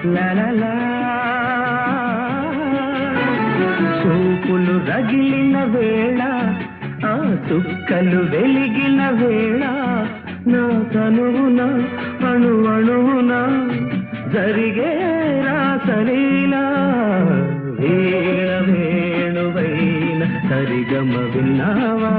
లలలా చూపులు రగిలిన వేళ ఆ చుక్కలు వెలిగిన వేళ నా తనువున అణు అణువున జరిగే రాసలీలా వీణ వేణువైన సరిగమ విన్నావా